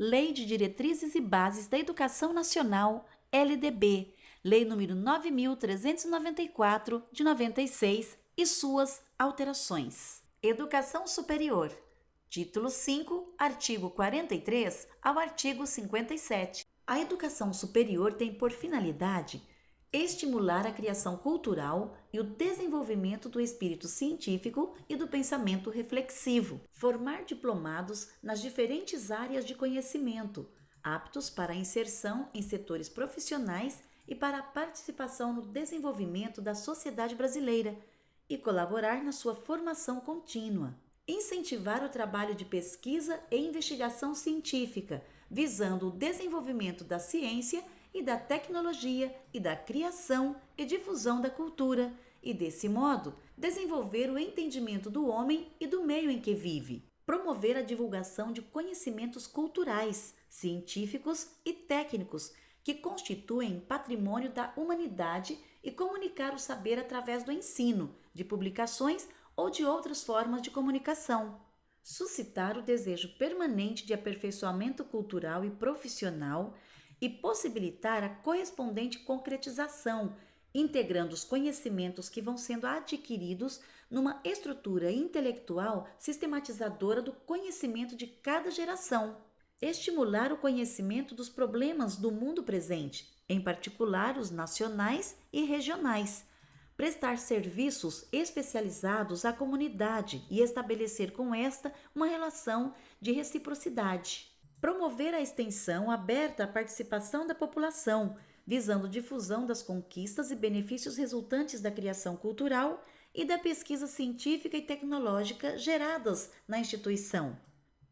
Lei de Diretrizes e Bases da Educação Nacional, LDB, Lei nº 9.394, de 96, e suas alterações. Educação Superior. Título 5, artigo 43 ao artigo 57. A educação superior tem por finalidade estimular a criação cultural e o desenvolvimento do espírito científico e do pensamento reflexivo, formar diplomados nas diferentes áreas de conhecimento, aptos para a inserção em setores profissionais e para a participação no desenvolvimento da sociedade brasileira e colaborar na sua formação contínua. Incentivar o trabalho de pesquisa e investigação científica, visando o desenvolvimento da ciência e da tecnologia e da criação e difusão da cultura, e desse modo, desenvolver o entendimento do homem e do meio em que vive. Promover a divulgação de conhecimentos culturais, científicos e técnicos que constituem patrimônio da humanidade e comunicar o saber através do ensino, de publicações ou de outras formas de comunicação. Suscitar o desejo permanente de aperfeiçoamento cultural e profissional e possibilitar a correspondente concretização, integrando os conhecimentos que vão sendo adquiridos numa estrutura intelectual sistematizadora do conhecimento de cada geração. Estimular o conhecimento dos problemas do mundo presente, em particular os nacionais e regionais. Prestar serviços especializados à comunidade e estabelecer com esta uma relação de reciprocidade. Promover a extensão aberta à participação da população, visando difusão das conquistas e benefícios resultantes da criação cultural e da pesquisa científica e tecnológica geradas na instituição.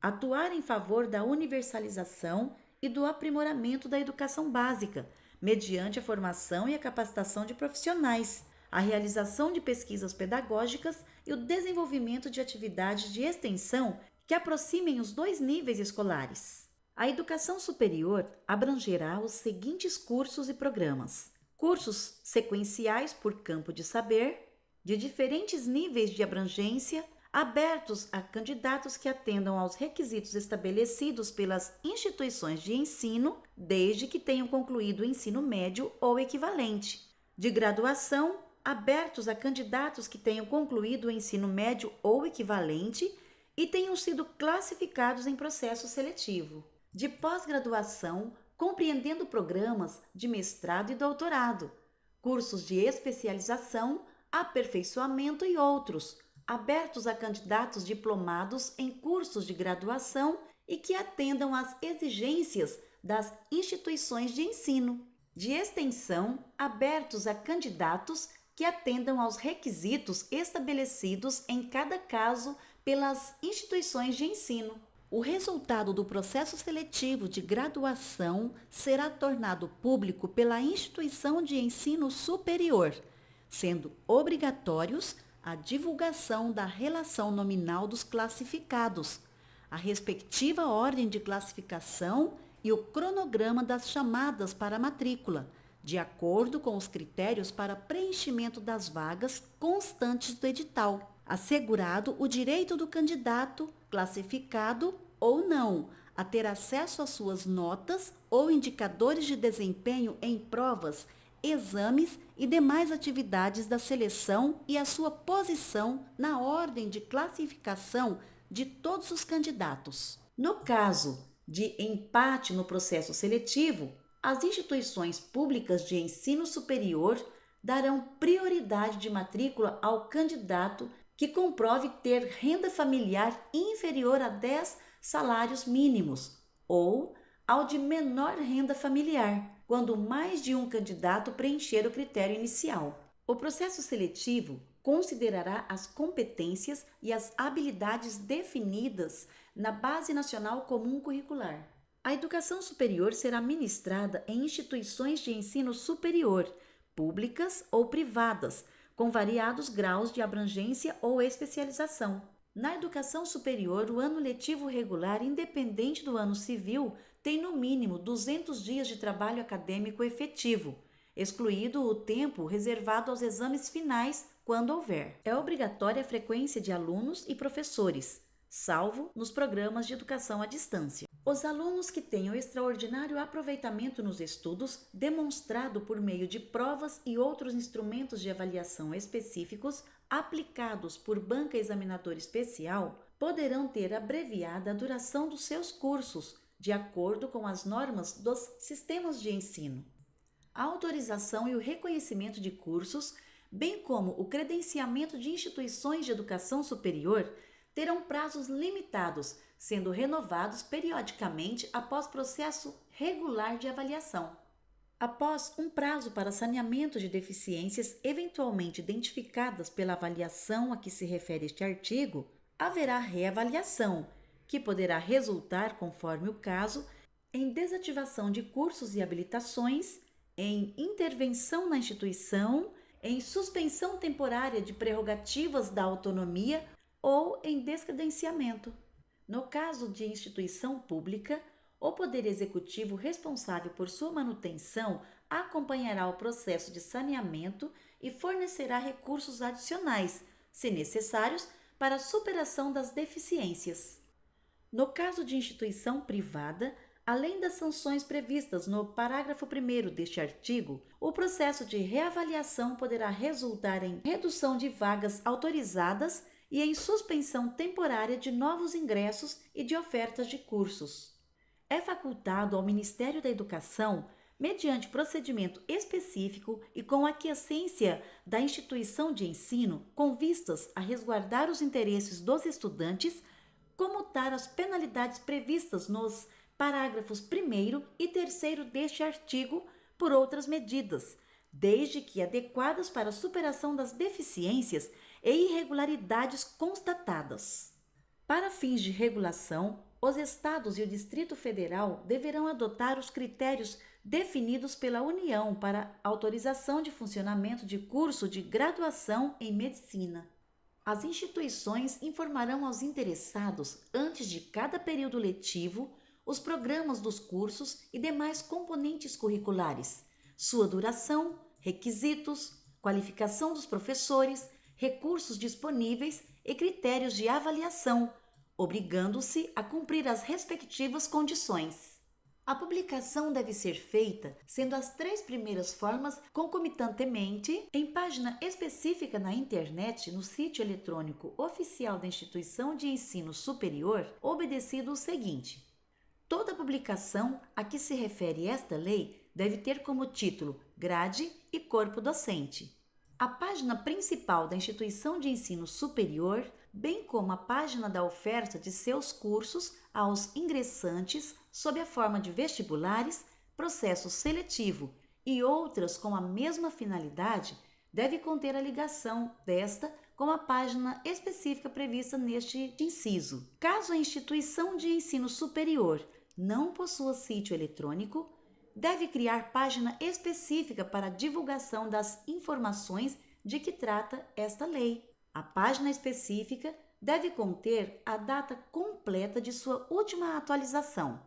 Atuar em favor da universalização e do aprimoramento da educação básica, mediante a formação e a capacitação de profissionais, a realização de pesquisas pedagógicas e o desenvolvimento de atividades de extensão que aproximem os dois níveis escolares. A educação superior abrangerá os seguintes cursos e programas: cursos sequenciais por campo de saber, de diferentes níveis de abrangência, abertos a candidatos que atendam aos requisitos estabelecidos pelas instituições de ensino, desde que tenham concluído o ensino médio ou equivalente, de graduação, abertos a candidatos que tenham concluído o ensino médio ou equivalente e tenham sido classificados em processo seletivo, de pós-graduação, compreendendo programas de mestrado e doutorado, cursos de especialização, aperfeiçoamento e outros, abertos a candidatos diplomados em cursos de graduação e que atendam às exigências das instituições de ensino, de extensão, abertos a candidatos que atendam aos requisitos estabelecidos em cada caso pelas instituições de ensino. O resultado do processo seletivo de graduação será tornado público pela instituição de ensino superior, sendo obrigatórios a divulgação da relação nominal dos classificados, a respectiva ordem de classificação e o cronograma das chamadas para a matrícula, de acordo com os critérios para preenchimento das vagas constantes do edital, assegurado o direito do candidato, classificado ou não, a ter acesso às suas notas ou indicadores de desempenho em provas, exames e demais atividades da seleção e a sua posição na ordem de classificação de todos os candidatos. No caso de empate no processo seletivo, as instituições públicas de ensino superior darão prioridade de matrícula ao candidato que comprove ter renda familiar inferior a 10 salários mínimos ou ao de menor renda familiar, quando mais de um candidato preencher o critério inicial. O processo seletivo considerará as competências e as habilidades definidas na Base Nacional Comum Curricular. A educação superior será ministrada em instituições de ensino superior, públicas ou privadas, com variados graus de abrangência ou especialização. Na educação superior, o ano letivo regular, independente do ano civil, tem no mínimo 200 dias de trabalho acadêmico efetivo, excluído o tempo reservado aos exames finais, quando houver. É obrigatória a frequência de alunos e professores, salvo nos programas de educação à distância. Os alunos que tenham extraordinário aproveitamento nos estudos, demonstrado por meio de provas e outros instrumentos de avaliação específicos aplicados por banca examinadora especial, poderão ter abreviada a duração dos seus cursos, de acordo com as normas dos sistemas de ensino. A autorização e o reconhecimento de cursos, bem como o credenciamento de instituições de educação superior, terão prazos limitados, sendo renovados periodicamente após processo regular de avaliação. Após um prazo para saneamento de deficiências eventualmente identificadas pela avaliação a que se refere este artigo, haverá reavaliação, que poderá resultar, conforme o caso, em desativação de cursos e habilitações, em intervenção na instituição, em suspensão temporária de prerrogativas da autonomia ou em descredenciamento. No caso de instituição pública, o Poder Executivo responsável por sua manutenção acompanhará o processo de saneamento e fornecerá recursos adicionais, se necessários, para a superação das deficiências. No caso de instituição privada, além das sanções previstas no parágrafo 1º deste artigo, o processo de reavaliação poderá resultar em redução de vagas autorizadas e em suspensão temporária de novos ingressos e de ofertas de cursos. É facultado ao Ministério da Educação, mediante procedimento específico e com aquiescência da instituição de ensino, com vistas a resguardar os interesses dos estudantes, comutar as penalidades previstas nos parágrafos 1º e 3º deste artigo por outras medidas, desde que adequadas para a superação das deficiências e irregularidades constatadas. Para fins de regulação, os Estados e o Distrito Federal deverão adotar os critérios definidos pela União para autorização de funcionamento de curso de graduação em medicina. As instituições informarão aos interessados, antes de cada período letivo, os programas dos cursos e demais componentes curriculares, sua duração, requisitos, qualificação dos professores, recursos disponíveis e critérios de avaliação, obrigando-se a cumprir as respectivas condições. A publicação deve ser feita, sendo as 3 primeiras formas concomitantemente, em página específica na internet no sítio eletrônico oficial da instituição de ensino superior, obedecido o seguinte: toda publicação a que se refere esta lei deve ter como título grade e corpo docente. A página principal da instituição de ensino superior, bem como a página da oferta de seus cursos aos ingressantes sob a forma de vestibulares, processo seletivo e outras com a mesma finalidade, deve conter a ligação desta com a página específica prevista neste inciso. Caso a instituição de ensino superior não possua sítio eletrônico, deve criar página específica para divulgação das informações de que trata esta lei. A página específica deve conter a data completa de sua última atualização.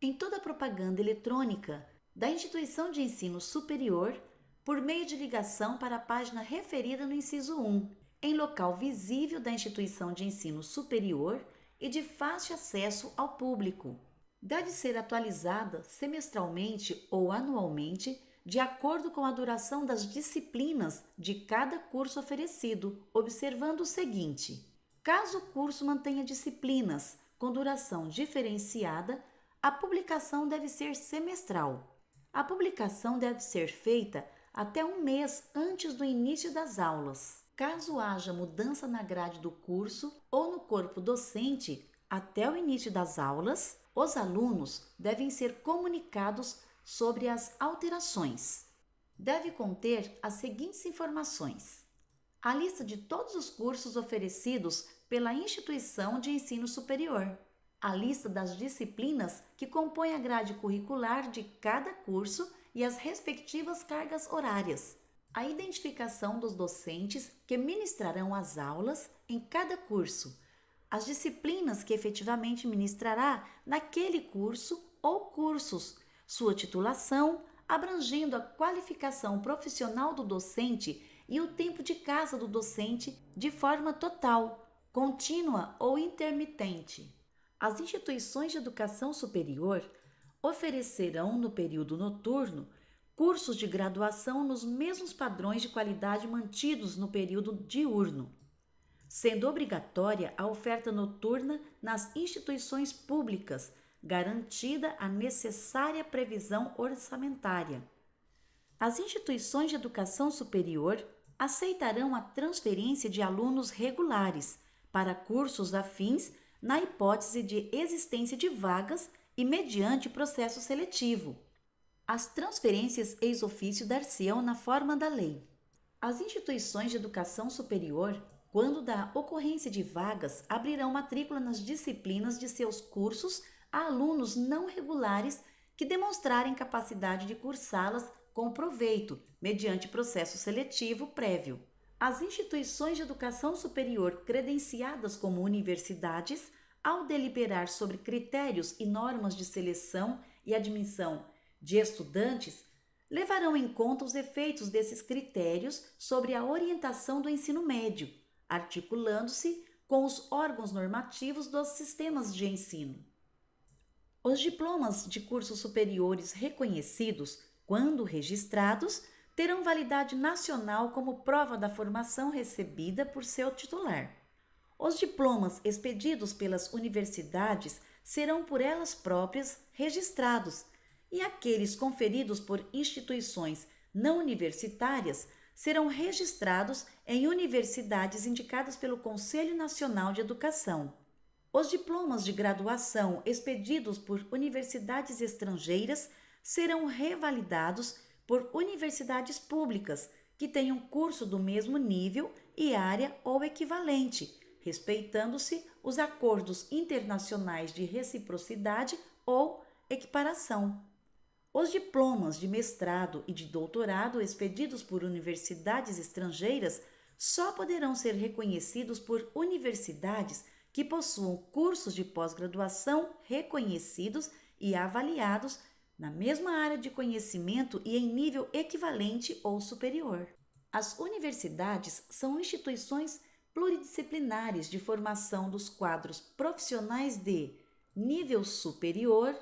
Em toda propaganda eletrônica da instituição de ensino superior, por meio de ligação para a página referida no inciso 1, em local visível da instituição de ensino superior e de fácil acesso ao público. Deve ser atualizada semestralmente ou anualmente, de acordo com a duração das disciplinas de cada curso oferecido, observando o seguinte: caso o curso mantenha disciplinas com duração diferenciada, a publicação deve ser semestral. A publicação deve ser feita até um mês antes do início das aulas. Caso haja mudança na grade do curso ou no corpo docente até o início das aulas, os alunos devem ser comunicados sobre as alterações. Deve conter as seguintes informações: a lista de todos os cursos oferecidos pela instituição de ensino superior, a lista das disciplinas que compõem a grade curricular de cada curso e as respectivas cargas horárias, a identificação dos docentes que ministrarão as aulas em cada curso, as disciplinas que efetivamente ministrará naquele curso ou cursos, sua titulação, abrangendo a qualificação profissional do docente e o tempo de casa do docente de forma total, contínua ou intermitente. As instituições de educação superior oferecerão no período noturno cursos de graduação nos mesmos padrões de qualidade mantidos no período diurno, sendo obrigatória a oferta noturna nas instituições públicas, garantida a necessária previsão orçamentária. As instituições de educação superior aceitarão a transferência de alunos regulares para cursos afins na hipótese de existência de vagas e mediante processo seletivo. As transferências ex officio dar-se-ão na forma da lei. As instituições de educação superior, quando da ocorrência de vagas, abrirão matrícula nas disciplinas de seus cursos a alunos não regulares que demonstrarem capacidade de cursá-las com proveito, mediante processo seletivo prévio. As instituições de educação superior credenciadas como universidades, ao deliberar sobre critérios e normas de seleção e admissão de estudantes, levarão em conta os efeitos desses critérios sobre a orientação do ensino médio, articulando-se com os órgãos normativos dos sistemas de ensino. Os diplomas de cursos superiores reconhecidos, quando registrados, terão validade nacional como prova da formação recebida por seu titular. Os diplomas expedidos pelas universidades serão por elas próprias registrados, e aqueles conferidos por instituições não universitárias serão registrados em universidades indicadas pelo Conselho Nacional de Educação. Os diplomas de graduação expedidos por universidades estrangeiras serão revalidados por universidades públicas que tenham curso do mesmo nível e área ou equivalente, respeitando-se os acordos internacionais de reciprocidade ou equiparação. Os diplomas de mestrado e de doutorado expedidos por universidades estrangeiras só poderão ser reconhecidos por universidades que possuam cursos de pós-graduação reconhecidos e avaliados na mesma área de conhecimento e em nível equivalente ou superior. As universidades são instituições pluridisciplinares de formação dos quadros profissionais de nível superior,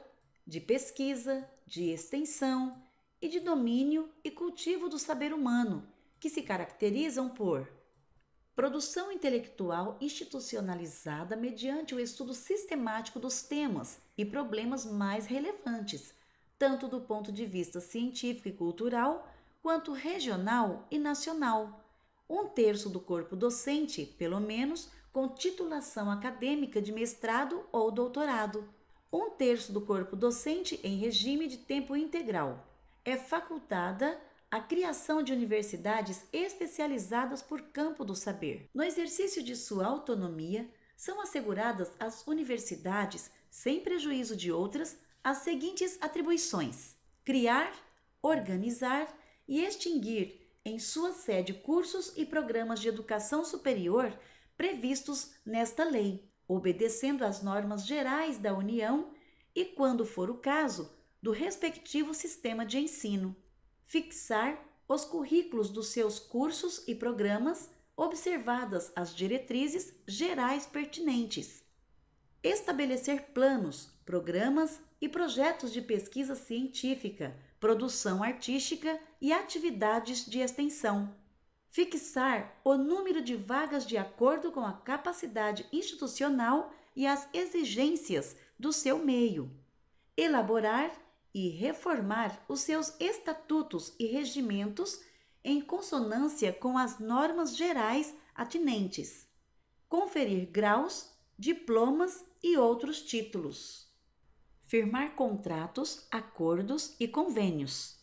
de pesquisa, de extensão e de domínio e cultivo do saber humano, que se caracterizam por produção intelectual institucionalizada mediante o estudo sistemático dos temas e problemas mais relevantes, tanto do ponto de vista científico e cultural, quanto regional e nacional. 1/3 do corpo docente, pelo menos, com titulação acadêmica de mestrado ou doutorado. 1/3 do corpo docente em regime de tempo integral. É facultada a criação de universidades especializadas por campo do saber. No exercício de sua autonomia, são asseguradas às universidades, sem prejuízo de outras, as seguintes atribuições: criar, organizar e extinguir em sua sede cursos e programas de educação superior previstos nesta lei, obedecendo às normas gerais da União e, quando for o caso, do respectivo sistema de ensino. Fixar os currículos dos seus cursos e programas, observadas as diretrizes gerais pertinentes. Estabelecer planos, programas e projetos de pesquisa científica, produção artística e atividades de extensão. Fixar o número de vagas de acordo com a capacidade institucional e as exigências do seu meio. Elaborar e reformar os seus estatutos e regimentos em consonância com as normas gerais atinentes. Conferir graus, diplomas e outros títulos. Firmar contratos, acordos e convênios.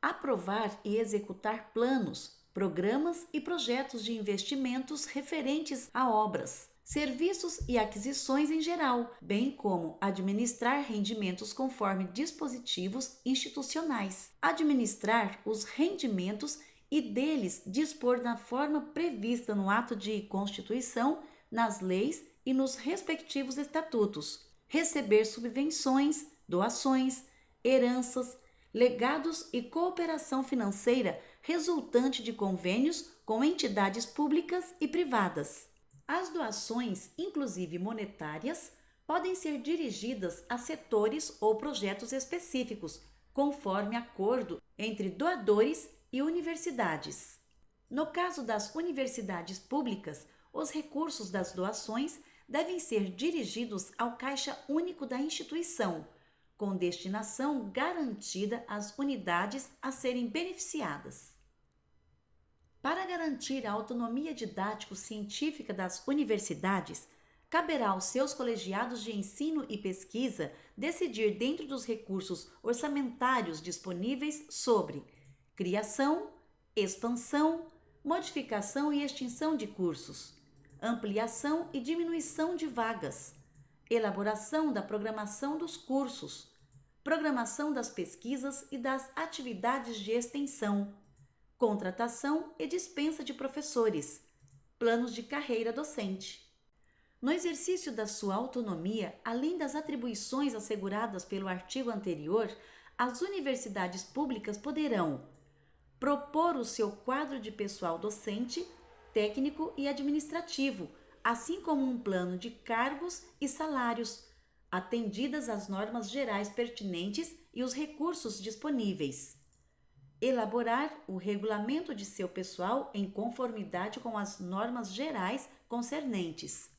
Aprovar e executar planos, programas e projetos de investimentos referentes a obras, serviços e aquisições em geral, bem como administrar rendimentos conforme dispositivos institucionais. Administrar os rendimentos e deles dispor na forma prevista no ato de constituição, nas leis e nos respectivos estatutos. Receber subvenções, doações, heranças, legados e cooperação financeira resultante de convênios com entidades públicas e privadas. As doações, inclusive monetárias, podem ser dirigidas a setores ou projetos específicos, conforme acordo entre doadores e universidades. No caso das universidades públicas, os recursos das doações devem ser dirigidos ao Caixa Único da instituição, com destinação garantida às unidades a serem beneficiadas. Para garantir a autonomia didático-científica das universidades, caberá aos seus colegiados de ensino e pesquisa decidir dentro dos recursos orçamentários disponíveis sobre criação, expansão, modificação e extinção de cursos, ampliação e diminuição de vagas, elaboração da programação dos cursos, programação das pesquisas e das atividades de extensão, contratação e dispensa de professores, planos de carreira docente. No exercício da sua autonomia, além das atribuições asseguradas pelo artigo anterior, as universidades públicas poderão propor o seu quadro de pessoal docente, técnico e administrativo, assim como um plano de cargos e salários, atendidas as normas gerais pertinentes e os recursos disponíveis. Elaborar o regulamento de seu pessoal em conformidade com as normas gerais concernentes.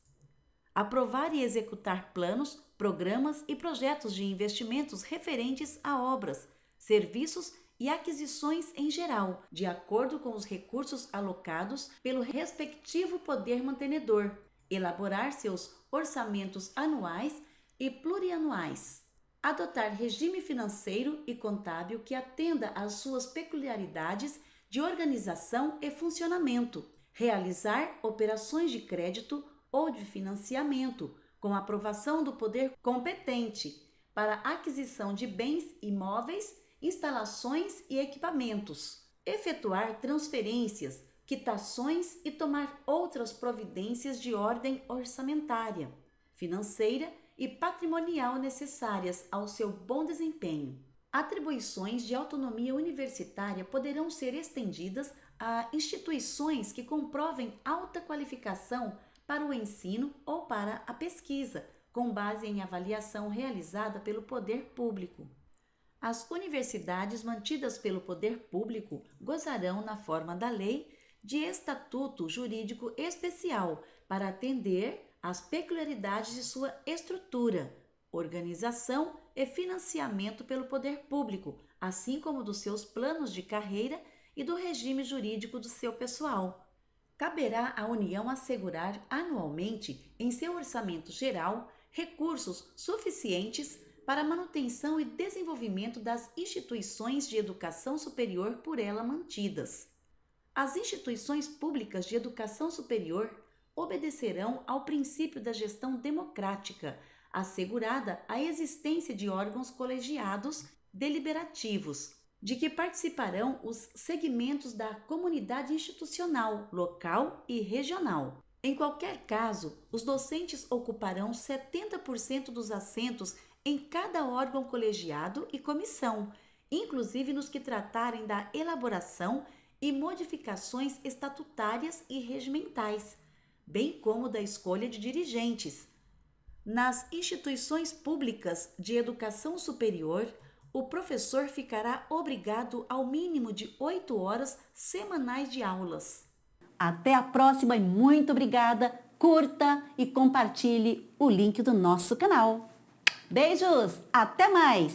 Aprovar e executar planos, programas e projetos de investimentos referentes a obras, serviços e aquisições em geral, de acordo com os recursos alocados pelo respectivo poder mantenedor. Elaborar seus orçamentos anuais e plurianuais. Adotar regime financeiro e contábil que atenda às suas peculiaridades de organização e funcionamento. Realizar operações de crédito ou de financiamento, com aprovação do poder competente, para aquisição de bens imóveis, instalações e equipamentos. Efetuar transferências, quitações e tomar outras providências de ordem orçamentária, financeira e patrimonial necessárias ao seu bom desempenho. Atribuições de autonomia universitária poderão ser estendidas a instituições que comprovem alta qualificação para o ensino ou para a pesquisa, com base em avaliação realizada pelo poder público. As universidades mantidas pelo poder público gozarão, na forma da lei, de estatuto jurídico especial para atender às peculiaridades de sua estrutura, organização e financiamento pelo poder público, assim como dos seus planos de carreira e do regime jurídico do seu pessoal. Caberá à União assegurar anualmente, em seu orçamento geral, recursos suficientes para a manutenção e desenvolvimento das instituições de educação superior por ela mantidas. As instituições públicas de educação superior obedecerão ao princípio da gestão democrática, assegurada a existência de órgãos colegiados deliberativos, de que participarão os segmentos da comunidade institucional, local e regional. Em qualquer caso, os docentes ocuparão 70% dos assentos em cada órgão colegiado e comissão, inclusive nos que tratarem da elaboração e modificações estatutárias e regimentais, bem como da escolha de dirigentes. Nas instituições públicas de educação superior, o professor ficará obrigado ao mínimo de 8 horas semanais de aulas. Até a próxima e muito obrigada! Curta e compartilhe o link do nosso canal. Beijos! Até mais!